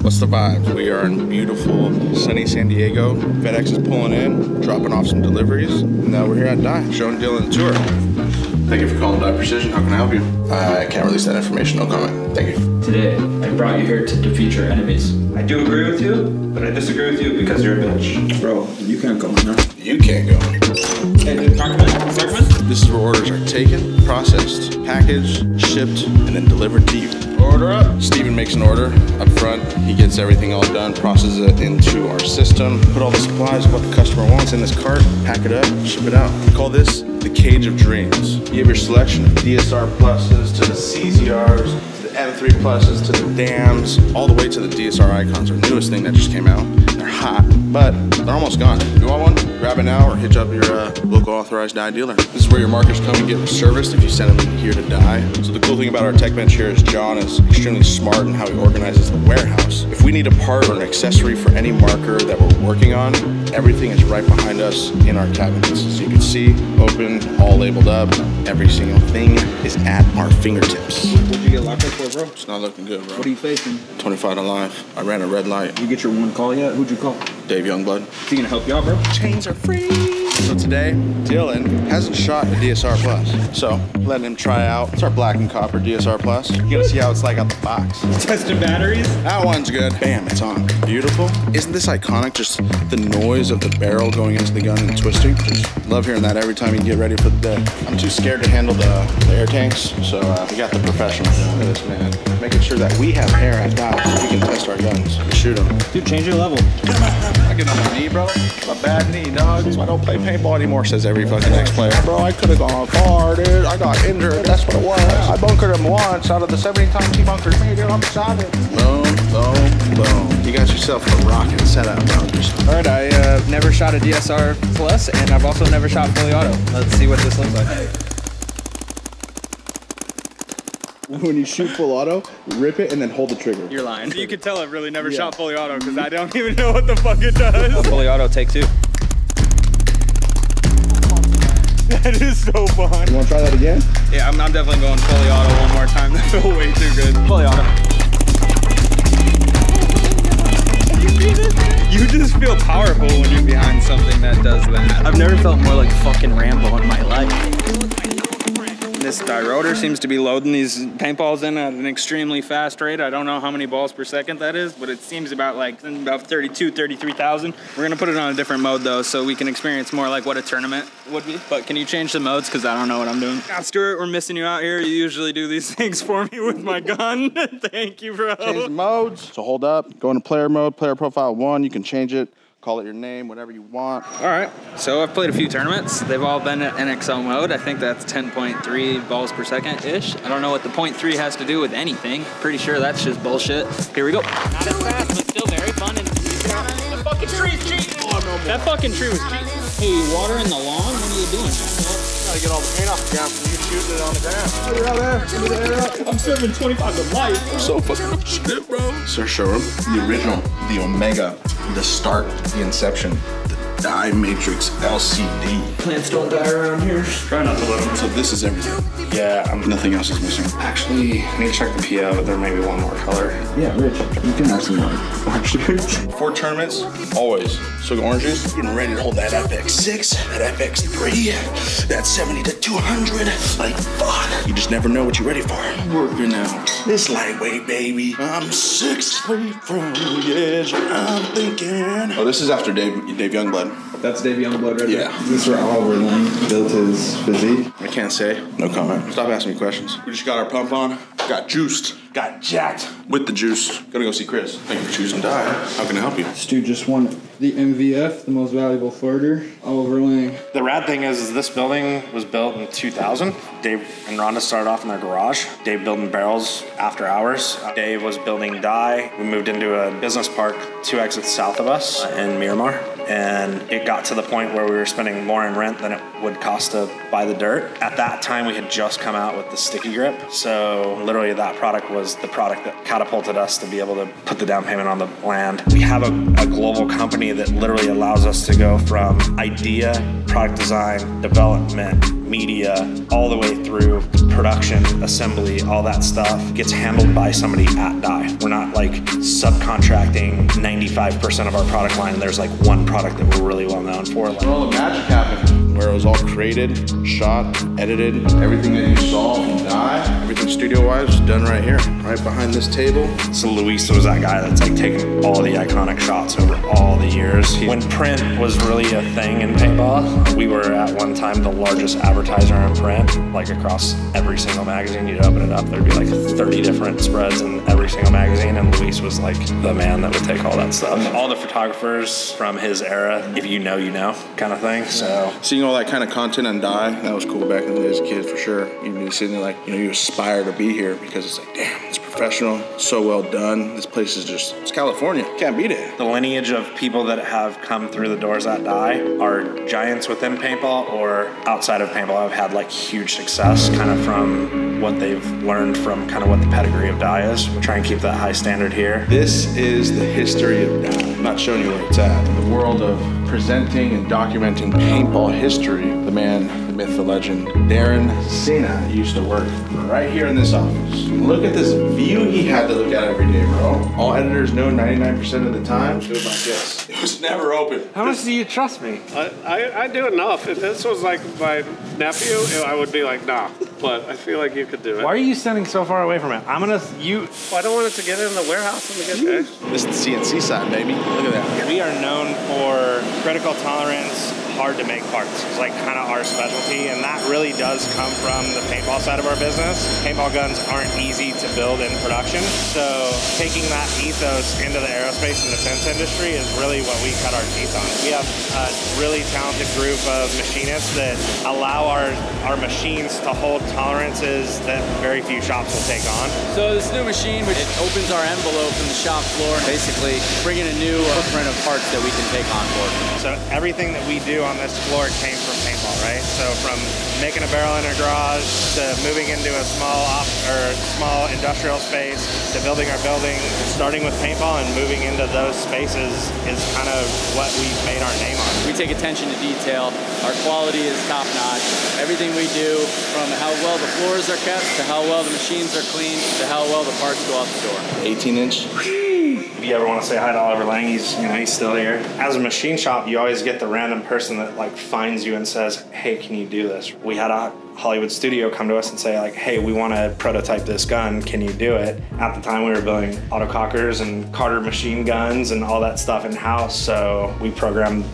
What's the vibe? We are in beautiful sunny San Diego. FedEx is pulling in, dropping off some deliveries, and now we're here at Dye, showing Dylan the tour. Thank you for calling Dye Precision. How can I help you? I can't release that information. No comment. Thank you. Today, I brought you here to defeat your enemies. I do agree with you, but I disagree with you because you're a bitch. Bro, you can't go in there. You can't go. Hey, Markman? This is where orders are taken, processed, packaged, shipped, and then delivered to you. Order up. Steven makes an order up front. He gets everything all done, processes it into our system, put all the supplies, what the customer wants in this cart, pack it up, ship it out. We call this the Cage of Dreams. You have your selection of DSR pluses to the CZRs, to the M3 pluses, to the DAMs, all the way to the DSR icons, our newest thing that just came out. They're hot, but they're almost gone. You want one? Grab it now or hitch up your local authorized dye dealer. This is where your markers come and get serviced if you send them in here to dye. So the cool thing about our tech bench here is John is extremely smart in how he organizes the warehouse. If we need a part or an accessory for any marker that we're working on, everything is right behind us in our cabinets. So you can see, open, all labeled up. Every single thing is at our fingertips. What'd you get locked up for, bro? It's not looking good, bro. What are you facing? 25 to live. I ran a red light. You get your one call yet? Who'd you call? Dave Youngblood. Is he gonna help you out, bro? Chains are free. So today, Dylan hasn't shot a DSR Plus. So, letting him try out. It's our black and copper DSR Plus. You're gonna see how it's like out the box. Testing batteries? That one's good. Bam, it's on. Beautiful. Isn't this iconic? Just the noise of the barrel going into the gun and twisting. Just love hearing that every time you get ready for the day. I'm too scared to handle the air tanks, so we got the professionals. Look at this, man. Making sure that we have air at Dye so we can test our guns. We shoot them. Dude, change your level. I get on my knee, bro. My bad knee, dog. That's why I don't play paintball anymore, says every fucking next player. Bro, I could have gone far, dude. I got injured. That's what it was. I bunkered him once out of the 70 times he bunkered me, dude. I'm solid. Boom, boom, boom. You got yourself a rocking setup, bro. All right, I never shot a DSR Plus, and I've also never shot fully auto. Let's see what this looks like. When you shoot full auto, rip it and then hold the trigger. You're lying. You could tell I've really never shot fully auto because I don't even know what the fuck it does. Fully auto, take two. That is so fun. You want to try that again? Yeah, I'm definitely going fully auto one more time. That felt way too good. Fully auto. You just feel powerful when you're behind something that does that. I've never felt more like fucking Rambo in my life. This dye rotor seems to be loading these paintballs in at an extremely fast rate. I don't know how many balls per second that is, but it seems about 32, 33,000. We're gonna put it on a different mode though, so we can experience more like what a tournament would be. But can you change the modes? Because I don't know what I'm doing. Now, Stuart, we're missing you out here. You usually do these things for me with my gun. Thank you, bro. Change the modes. So hold up, go into player mode, player profile 1. You can change it. Call it your name, whatever you want. All right, so I've played a few tournaments. They've all been at NXL mode. I think that's 10.3 balls per second-ish. I don't know what the 0.3 has to do with anything. Pretty sure that's just bullshit. Here we go. Not as fast, but still very fun. And the fucking tree's cheating. Oh, no, that fucking tree was cheating. Hey, you watering the lawn? What are you doing? Gotta get all the paint off the ground from you shooting it on the ground. Put it out there. Put it out. I'm serving 25 to life. I'm so fucking shit, bro. Sir, show him. The original, the Omega, the start, the inception, the Dye Matrix LCD. Plants don't die around here. Try not to let them. So this is everything. Yeah, Nothing else is missing. actually, I need to check the PO. There may be one more color. Yeah, Rich, you can have some orange juice. 4 tournaments, always. So orange juice. Getting ready to hold that FX6, that FX3, that 70 to 200. Like, fuck. You just never know what you're ready for. Working out. This lightweight, baby. I'm 6 feet from the edge. I'm thinking. Oh, this is after Dave Youngblood. That's Dave Youngblood right Yeah. there. This is where Oliver Lane built his physique. I can't say. No comment. Stop asking me questions. We just got our pump on. Got juiced. Got jacked. With the juice. Gonna go see Chris. Thank you for choosing Dye. How can I help you? This dude just won the MVF, the most valuable flirter, Oliver Lane. The rad thing is this building was built in 2000. Dave and Rhonda started off in their garage. Dave building barrels after hours. Dave was building dye. We moved into a business park 2 exits south of us in Miramar. And it got to the point where we were spending more in rent than it would cost to buy the dirt. At that time, we had just come out with the sticky grip. So literally that product was the product that catapulted us to be able to put the down payment on the land. We have a global company that literally allows us to go from idea, product design, development, media, all the way through production, assembly, all that stuff gets handled by somebody at Dye. We're not like subcontracting 95% of our product line, and there's like one product that we're really well known for. Where all the magic happened, where it was all created, shot, edited, everything that you saw from Dye, everything studio-wise, done right here, right behind this table. So Luis was that guy that's like taken all the iconic shots over all the years. When print was really a thing in paintball, we were at one time the largest advertiser in print, like across every single magazine. You'd open it up, there'd be like 30 different spreads in every single magazine, and Luis was like the man that would take all that stuff. All the photographers from his era, if you know, you know, kind of thing. So seeing all that kind of content on Dye, that was cool back in the day as a kid for sure. You'd be sitting there like, you know, you aspire to be here because it's like, damn, it's professional, so well done. This place is just, it's California. Can't beat it. The lineage of people that have come through the doors at Dye are giants within paintball or outside of paintball have had like huge success kind of from what they've learned from kind of what the pedigree of Dye is. We try and keep that high standard here. This is the history of Dye. I'm not showing you where it's at. In the world of presenting and documenting paintball history, the man, the myth, the legend, Darren Sena used to work right here in this office. Look at this view he had to look at every day, bro. All editors know 99% of the time, it was like this. It was never open. How much do you trust me? I do enough. If this was like my nephew, I would be like, nah. But I feel like you could do it. Why are you standing so far away from it? I don't want it to get in the warehouse and get there. This is the CNC side, baby. Look at that. We are known for critical tolerance, hard to make parts. It's like kind of our specialty, and that really does come from the paintball side of our business. Paintball guns aren't easy to build in production, so taking that ethos into the aerospace and defense industry is really what we cut our teeth on. We have a really talented group of machinists that allow our machines to hold tolerances that very few shops will take on. So this new machine, it opens our envelope in the shop floor, basically bringing a new footprint of parts that we can take on board. So everything that we do on this floor came from paintball, right? So from making a barrel in a garage to moving into a small industrial space to building our building, starting with paintball and moving into those spaces is kind of what we've made our name on. We take attention to detail. Our quality is top notch. Everything we do, from how well the floors are kept to how well the machines are cleaned to how well the parts go out the door. 18-inch. If you ever want to say hi to Oliver Lang, he's still here. As a machine shop, you always get the random person that like finds you and says, hey, can you do this? We had a Hollywood studio come to us and say like, hey, we want to prototype this gun, can you do it? At the time we were building autocockers and Carter machine guns and all that stuff in-house, so we programmed,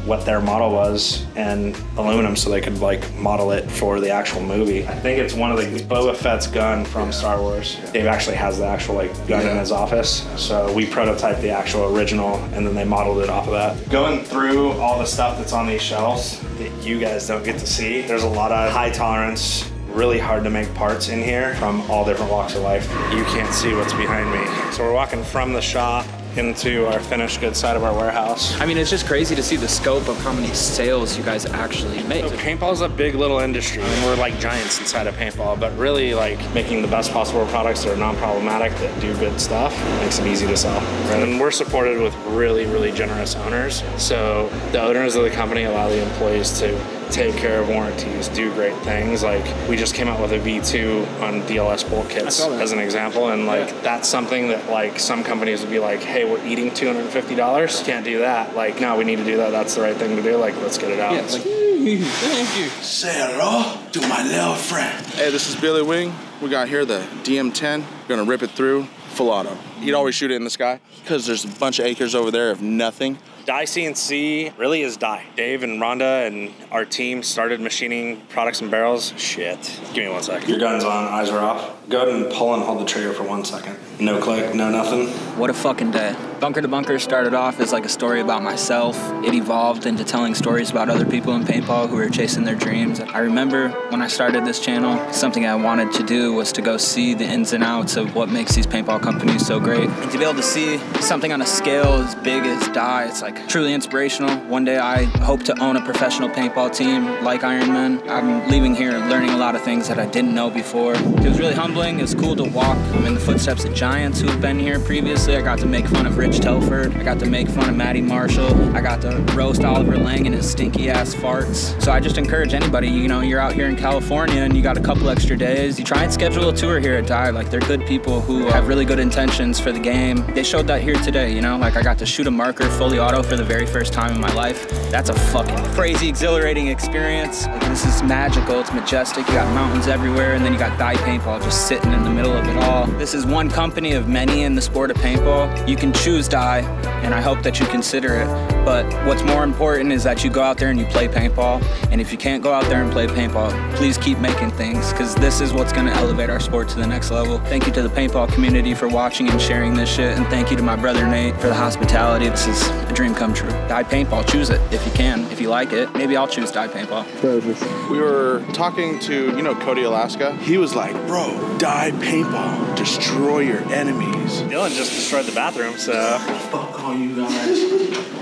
what their model was and aluminum so they could like model it for the actual movie. I think it's one of the Boba Fett's gun from Star Wars. Dave actually has the actual gun in his office, so we prototyped the actual original and then they modeled it off of that. Going through all the stuff that's on these shelves that you guys don't get to see, there's a lot of high tolerance, really hard to make parts in here from all different walks of life. You can't see what's behind me. So we're walking from the shop into our finished goods side of our warehouse. I mean, it's just crazy to see the scope of how many sales you guys actually make. So paintball's a big little industry, and we're like giants inside of paintball, but really like making the best possible products that are non-problematic, that do good stuff, makes them easy to sell. And we're supported with really, really generous owners. So the owners of the company allow the employees to take care of warranties, do great things. Like we just came out with a V2 on DLS bolt kits as an example, and that's something that like some companies would be like, hey, we're eating $250, can't do that. Like, no, we need to do that. That's the right thing to do. Like, let's get it out. Yeah, thank you. Say hello to my little friend. Hey, this is Billy Wing. We got here the DM10. We're gonna rip it through full auto. You'd always shoot it in the sky because there's a bunch of acres over there of nothing. Dye CNC really is Dye. Dave and Rhonda and our team started machining products and barrels. Shit. Give me 1 second. Your gun's on, eyes are off. Go ahead and pull and hold the trigger for 1 second. No click, no nothing. What a fucking day. Bunker to Bunker started off as like a story about myself. It evolved into telling stories about other people in paintball who were chasing their dreams. I remember when I started this channel, something I wanted to do was to go see the ins and outs of what makes these paintball companies so great. And to be able to see something on a scale as big as Dye, it's like truly inspirational. One day I hope to own a professional paintball team like Iron Man. I'm leaving here learning a lot of things that I didn't know before. It was really humbling. It was cool to walk in the footsteps of John giants who have been here previously. I got to make fun of Rich Telford. I got to make fun of Matty Marshall. I got to roast Oliver Lang and his stinky ass farts. So I just encourage anybody, you know, you're out here in California and you got a couple extra days, you try and schedule a tour here at Dye. Like, they're good people who have really good intentions for the game. They showed that here today, you know? Like, I got to shoot a marker fully auto for the very first time in my life. That's a fucking crazy, exhilarating experience. Like, this is magical, it's majestic. You got mountains everywhere, and then you got Dye Paintball just sitting in the middle of it all. This is one company of many in the sport of paintball. You can choose Dye, and I hope that you consider it. But what's more important is that you go out there and you play paintball. And if you can't go out there and play paintball, please keep making things, because this is what's gonna elevate our sport to the next level. Thank you to the paintball community for watching and sharing this shit, and thank you to my brother Nate for the hospitality. This is a dream come true. Dye Paintball, choose it if you can. If you like it, maybe I'll choose Dye Paintball. Perfect. We were talking to, you know, Cody, Alaska. He was like, bro, Dye Paintball, destroy your enemies. Dylan just destroyed the bathroom, so. Fuck all you guys.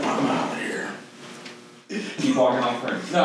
I'm out of here. Keep walking off first. No.